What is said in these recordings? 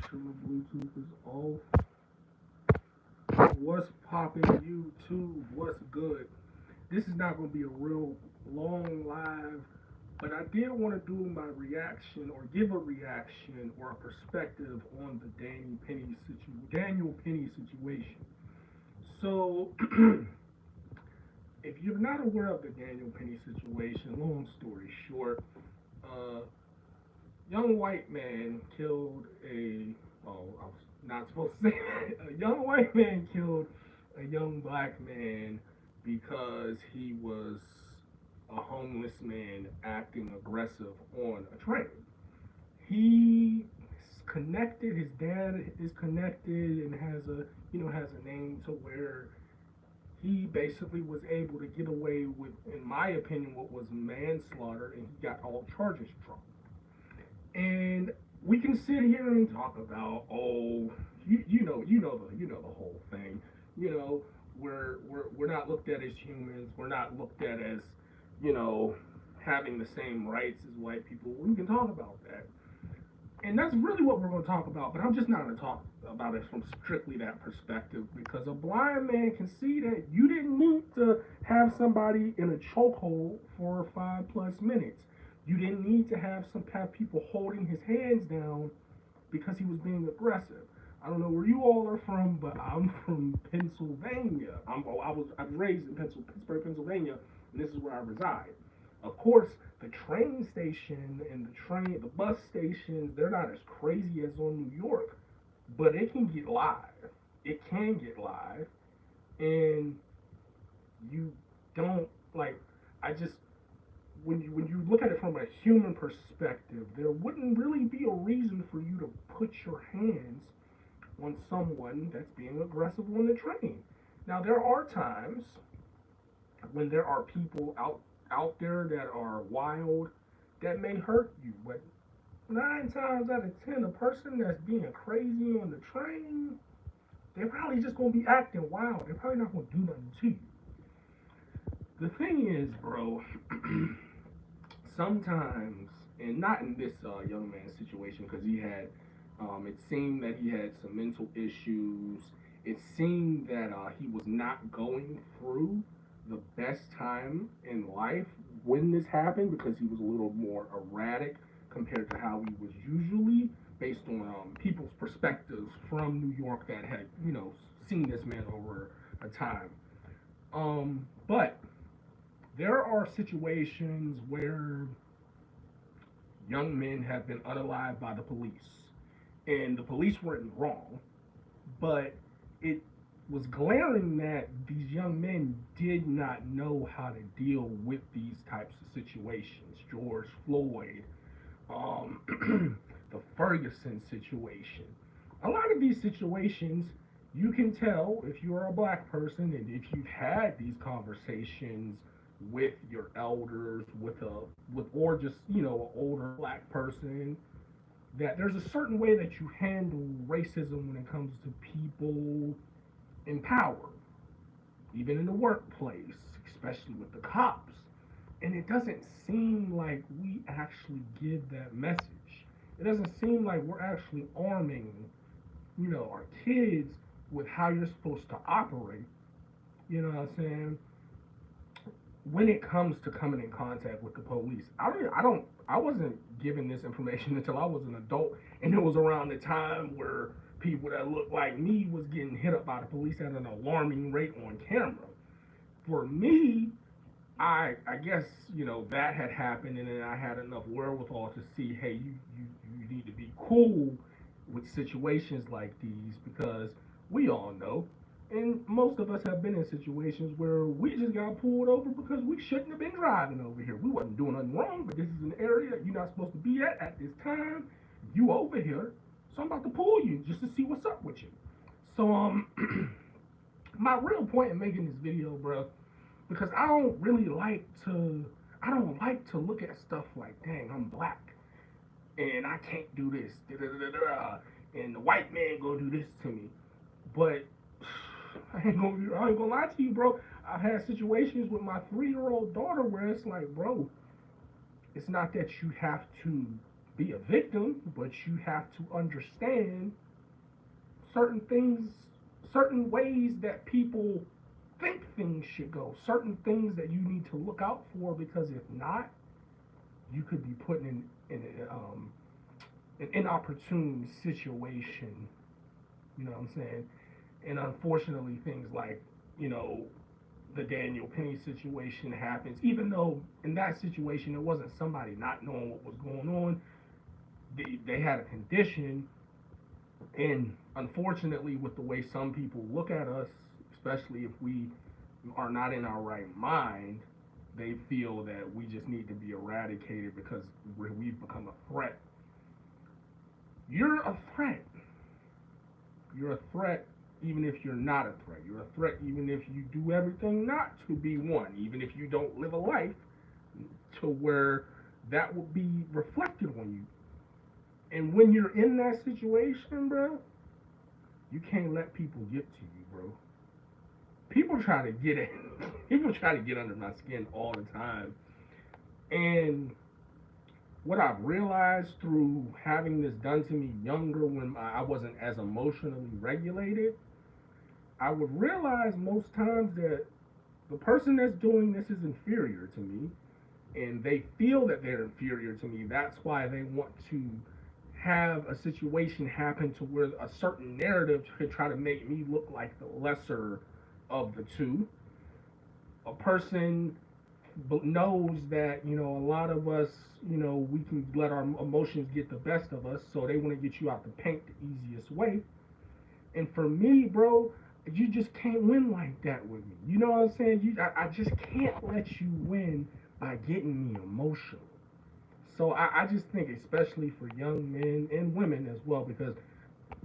sure my Bluetooth is off. What's poppin', YouTube? What's good? This is not gonna be a real long live, but I did want to do my reaction or give a reaction or a perspective on the Daniel Penny situation. So, if you're not aware of the Daniel Penny situation, long story short, uh, young white man killed a. Oh, I was not supposed to say that. A young white man killed a young black man because he was a homeless man acting aggressive on a train. He is connected. His dad is connected and has a name to where he basically was able to get away with, in my opinion, what was manslaughter, and he got all charges dropped. And we can sit here and talk about, oh, you know the whole thing. You know, we're not looked at as humans. We're not looked at as, you know, having the same rights as white people. We can talk about that, and that's really what we're going to talk about. But I'm just not going to talk about it from strictly that perspective because a blind man can see that you didn't need to have somebody in a chokehold for 5 plus minutes. You didn't need to have people holding his hands down because he was being aggressive. I don't know where you all are from, but I'm from Pennsylvania. I was raised in Pittsburgh, Pennsylvania, and this is where I reside. Of course, the train station and the bus stations, they're not as crazy as on New York, but it can get live. It can get live, and you don't like. I just when you look at it from a human perspective, there wouldn't really be a reason for you to put your hands on someone that's being aggressive on the train. Now there are times when there are people out there that are wild that may hurt you, but 9 times out of 10, a person that's being crazy on the train, they're probably just gonna be acting wild. They're probably not gonna do nothing to you. The thing is, bro, sometimes, and not in this young man's situation, because it seemed that he had some mental issues. It seemed that he was not going through the best time in life when this happened because he was a little more erratic compared to how he was usually, based on people's perspectives from New York that had, seen this man over a time. But there are situations where young men have been unalived by the police. And the police weren't wrong, but it was glaring that these young men did not know how to deal with these types of situations. George Floyd, the Ferguson situation. A lot of these situations, you can tell if you are a black person and if you've had these conversations with your elders, or just an older black person, that there's a certain way that you handle racism when it comes to people in power, even in the workplace, especially with the cops. And it doesn't seem like we actually give that message. It doesn't seem like we're actually arming, our kids with how you're supposed to operate. You know what I'm saying? When it comes to coming in contact with the police, I wasn't given this information until I was an adult, and it was around the time where people that looked like me was getting hit up by the police at an alarming rate on camera. For me, I guess that had happened, and then I had enough wherewithal to see, hey, you need to be cool with situations like these because we all know, and most of us have been in situations where we just got pulled over because we shouldn't have been driving over here. We wasn't doing nothing wrong, but this is an area that you're not supposed to be at this time. You over here, so I'm about to pull you just to see what's up with you. So my real point in making this video, bro, because I don't like to look at stuff like, dang, I'm black and I can't do this, da, da, da, da, da, and the white man gonna do this to me. But I ain't gonna lie to you, bro. I've had situations with my 3-year-old daughter where it's like, bro, it's not that you have to be a victim, but you have to understand certain things, certain ways that people think things should go, certain things that you need to look out for, because if not, you could be put in an inopportune situation. You know what I'm saying? And unfortunately, things like, you know, the Daniel Penny situation happens, even though in that situation it wasn't somebody not knowing what was going on. They had a condition, and unfortunately, with the way some people look at us, especially if we are not in our right mind, they feel that we just need to be eradicated because we've become a threat. You're a threat. You're a threat even if you're not a threat. You're a threat even if you do everything not to be one, even if you don't live a life to where that will be reflected on you. And when you're in that situation, bro, you can't let people get to you, bro. People try to get in. People try to get under my skin all the time. And what I've realized through having this done to me younger when I wasn't as emotionally regulated, I would realize most times that the person that's doing this is inferior to me, and they feel that they're inferior to me. That's why they want to have a situation happen to where a certain narrative could try to make me look like the lesser of the two. A person knows that, you know, a lot of us, you know, we can let our emotions get the best of us, so they want to get you out the paint the easiest way. And for me, bro, you just can't win like that with me. You know what I'm saying? I just can't let you win by getting me emotional. So I just think, especially for young men and women as well, because,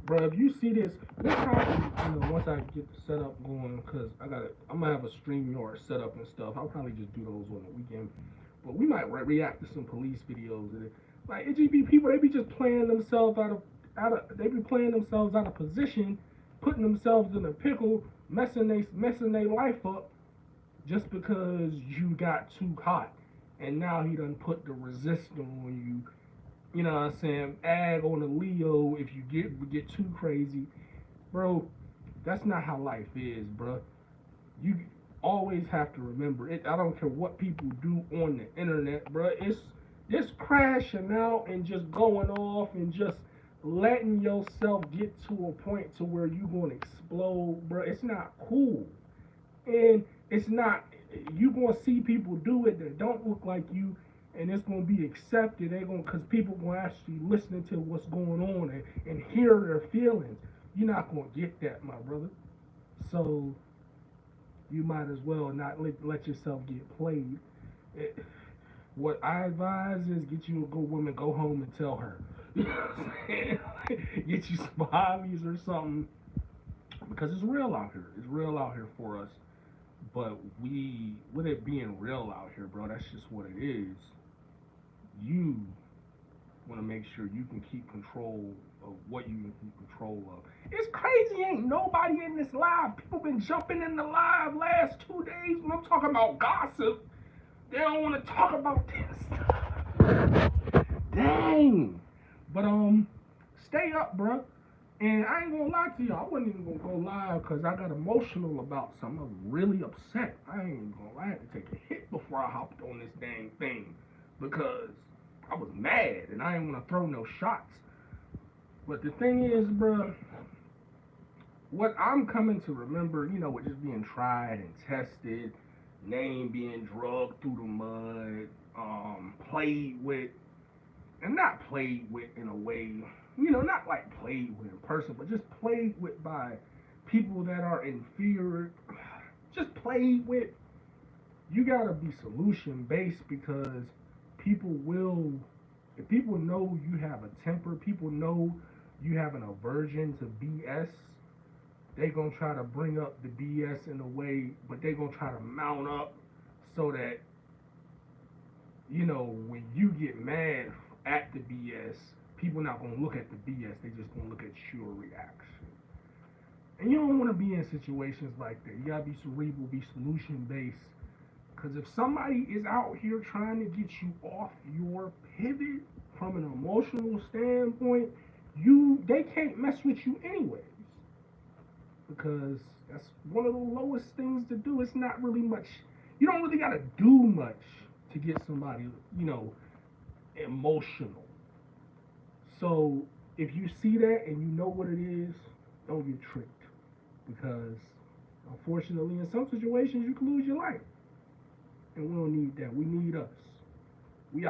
bro, if you see this, we'll probably, you know, once I get the setup going, because I'm gonna have a StreamYard setup and stuff. I'll probably just do those on the weekend. But we might react to some police videos. And like, it just be people, they be just playing themselves they be playing themselves out of position, putting themselves in a pickle, messing their life up, just because you got too hot. And now he done put the resistor on you. You know what I'm saying? Ag on the Leo if you get too crazy. Bro, that's not how life is, bro. You always have to remember it. I don't care what people do on the internet, bro. It's crashing out and just going off and just letting yourself get to a point to where you gonna explode, bro. It's not cool. And it's not, you gonna see people do it that don't look like you, and it's gonna be accepted. They're gonna, cause people gonna actually listen to what's going on and hear their feelings. You're not gonna get that, my brother. So you might as well not let yourself get played. It, what I advise is get you a good woman, go home and tell her. You know what I'm saying? Get you some hobbies or something, because it's real out here. It's real out here for us. But with it being real out here, bro, that's just what it is. You want to make sure you can keep control of what you can keep control of. It's crazy, ain't nobody in this live. People been jumping in the live last 2 days when I'm talking about gossip. They don't want to talk about this stuff. Dang. But stay up, bro. And I ain't gonna lie to you, I wasn't even gonna go live because I got emotional about something. I was really upset. I ain't gonna lie, I had to take a hit before I hopped on this dang thing because I was mad and I didn't want to throw no shots. But the thing is, bro, what I'm coming to remember, you know, with just being tried and tested, name being drugged through the mud, played with, and not played with in a way, you know, not like played with in person, but just played with by people that are inferior, just played with. You gotta be solution based because people will, if people know you have a temper, people know you have an aversion to BS, they gonna try to bring up the BS in a way, but they gonna try to mount up so that, you know, when you get mad at the BS, people not gonna look at the BS, they just gonna look at your reaction. And you don't wanna be in situations like that. You gotta be cerebral, be solution based. Cause if somebody is out here trying to get you off your pivot, from an emotional standpoint, they can't mess with you anyways. Because that's one of the lowest things to do. It's not really much. You don't really gotta do much to get somebody, emotional. So if you see that and you know what it is, don't get tricked. Because unfortunately, in some situations, you can lose your life. And we don't need that. We need us.